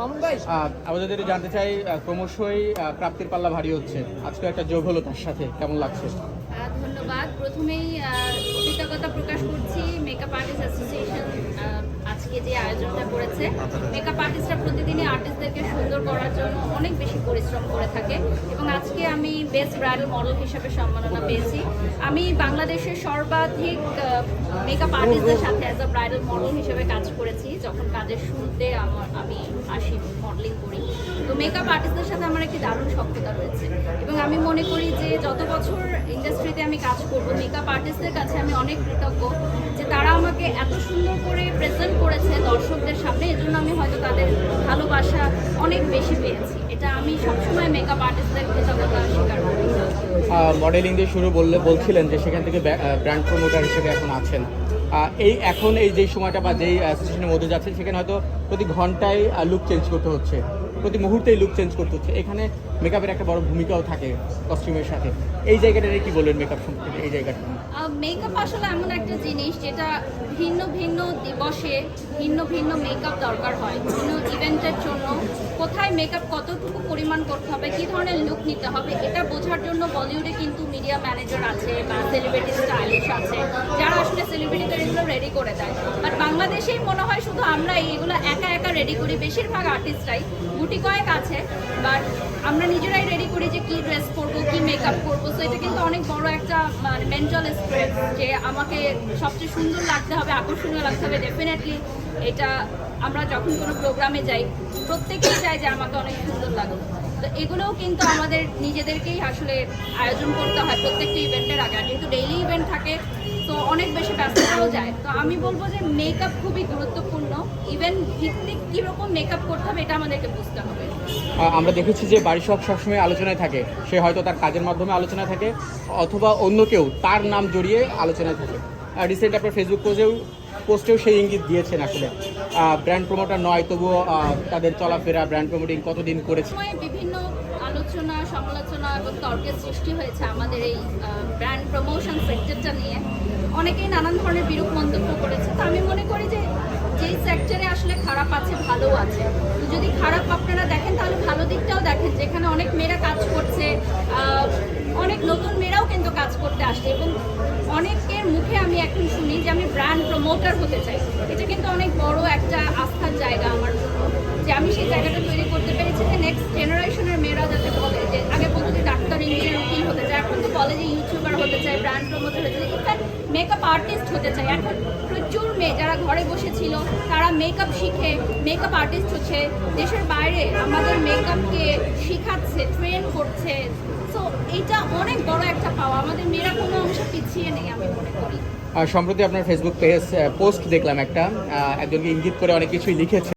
আমাদের জানতে চাই ক্রমশই প্রাপ্তির পাল্লা ভারী হচ্ছে, আজকে একটা যোগ হলো তার সাথে, কেমন লাগছে? ধন্যবাদ। প্রথমেই কৃতজ্ঞতা প্রকাশ করছি মেকআপ আর্টিস্ট অ্যাসোসিয়েশন আজকে যে আয়োজনটা করেছে। মেকআপ আর্টিস্টরা প্রতিদিনই আর্টিস্টদেরকে সুন্দর করার জন্য অনেক বেশি পরিশ্রম করে থাকে এবং আজকে আমি বেস্ট ব্রাইডাল মডেল হিসেবে সম্মাননা পেয়েছি। আমি বাংলাদেশের সর্বাধিক মেকআপ আর্টিস্টদের সাথে অ্যাজ আ ব্রাইডাল মডেল হিসেবে কাজ করেছি। যখন কাজের শুরুতে আমি আসি মডেলিং করি, তো মেকআপ আর্টিস্টদের সাথে আমার একটি দারুণ সখ্যতা রয়েছে এবং আমি মনে করি যে যত বছর ইন্ডাস্ট্রিতে আমি কাজ করব, মেকআপ আর্টিস্টদের কাছে আমি অনেক কৃতজ্ঞ যে তারা আমাকে এত সুন্দর করে প্রেজেন্ট করেছে দর্শকদের সামনে। এজন্য আমি হয়তো তাদের ভালোবাসা অনেক বেশি পেয়েছি। এটা আমি সবসময় মেকআপ আর্টিস্টদের কৃতজ্ঞতা স্বীকার করি। মডেলিং দিয়ে শুরু বলছিলেন যে সেখান থেকে ব্র্যান্ড প্রমোটার হিসেবে এখন আছেন। এখন এই যে সময়টা বা যেই সিচুয়েশনের মধ্যে যাচ্ছেন, সেখানে হয়তো প্রতি ঘন্টায় লুক চেঞ্জ করতে হচ্ছে, প্রতি মুহূর্তেই লুক চেঞ্জ করতে হচ্ছে। এখানে মেকআপের একটা বড় ভূমিকাও থাকে কস্টিউমের সাথে। এই জায়গাটা কি বলবেন মেকআপ সম্পর্কে? এই জায়গাটা মেকআপ আসলে এমন একটা জিনিস যেটা ভিন্ন ভিন্ন দিবসে ভিন্ন ভিন্ন মেকআপ দরকার হয়। বিভিন্ন ইভেন্টের জন্য কোথায় মেকআপ কতটুকু পরিমাণ করতে হবে, কী ধরনের লুক নিতে হবে, এটা বোঝার জন্য বলিউডে কিন্তু মিডিয়া ম্যানেজার আছে বা সেলিব্রিটি স্টাইলিশ আছে, যারা আসলে সেলিব্রিটিদের এগুলো রেডি করে দেয়। বাট বাংলাদেশেই মনে হয় শুধু আমরা এগুলো একা একা রেডি করি। বেশিরভাগ আর্টিস্টরাই, গুটি কয়েক আছে, বাট আমরা নিজেরাই রেডি করি যে কী ড্রেস পরবো, কী মেকআপ করবো। সো এটা কিন্তু অনেক বড় একটা মেন্টাল স্ট্রেস যে আমাকে সবচেয়ে সুন্দর লাগতে হবে, আকর্ষণীয় লাগতে হবে। ডেফিনেটলি এটা আমরা যখন কোনো প্রোগ্রামে যাই প্রত্যেকেই চাই যে আমাকে অনেক সুন্দর লাগুক। তো এগুলোও কিন্তু আমাদের নিজেদেরকেই আসলে আয়োজন করতে হয় প্রত্যেকটা ইভেন্টের আগে। যেহেতু ডেইলি ইভেন্ট থাকে, তো অনেক বেশি ব্যস্ততাও যায়। তো আমি বলবো যে মেকআপ খুবই গুরুত্বপূর্ণ। ইভেন্ট ভিত্তিক কীরকম মেকআপ করতে হবে এটা আমাদেরকে বুঝতে হবে। আমরা দেখেছি যে বাড়ি সবসময় আলোচনায় থাকে, সে হয়তো তার কাজের মাধ্যমে আলোচনায় থাকে অথবা অন্য কেউ তার নাম জড়িয়ে আলোচনায় থাকে। রিসেন্ট আপনার ফেসবুক পোস্টেও সেই ইঙ্গিত দিয়েছেন। আসলে ব্র্যান্ড প্রমোটার নয়, তবুও তাদের চলাফেরা ব্র্যান্ড প্রমোটিং কতদিন করেছে। বিভিন্ন আলোচনা, সমালোচনা এবং তর্কের সৃষ্টি হয়েছে আমাদের এই ব্র্যান্ড প্রমোশন সেক্টরটা নিয়ে। অনেকেই নানান ধরনের বিরূপ মন্তব্য করেছে। তো আমি মনে করি যে যেই সেক্টরে আসলে খারাপ আছে, ভালো আছে। তো যদি খারাপ আপনারা দেখেন তাহলে ভালো দিকটাও দেখেন, যেখানে অনেক মেয়েরা কাজ করছে, অনেক নতুন মেয়েরাও কিন্তু কাজ করতে আসছে এবং অনেকের মুখে আমি এখন শুনি যে আমি ব্র্যান্ড প্রমোটার হতে চাই। এটা কিন্তু অনেক বড় একটা আস্থার জায়গা আমার জন্য, যে আমি সেই জায়গাটা তৈরি করতে পেরেছি যে নেক্সট জেনারেশনের মেয়েরা যাতে বলে যে আগে বলতো যে ডাক্তার, ইঞ্জিনিয়ার, উকিল হতে চায়, এখন তো বলে যে ইউটিউবার হতে চায়, ব্র্যান্ড প্রমোটার হতে চায়, ইনফ্যাক্ট মেকআপ আর্টিস্ট হতে চায়। এখন প্রচুর মেয়ে যারা ঘরে বসেছিল তারা মেকআপ শিখে মেকআপ আর্টিস্ট হচ্ছে, দেশের বাইরে আমাদের মেকআপকে শিখাচ্ছে, ট্রেন করছে। সো এটা অনেক বড় একটা পাওয়া। আমাদের মেয়েরা কোনো অংশে পিছিয়ে নেই আমি মনে করি। সম্প্রতি আপনার ফেসবুক পোস্ট দেখলাম, একজনকে ইঙ্গিত করে অনেক কিছুই লিখেছে।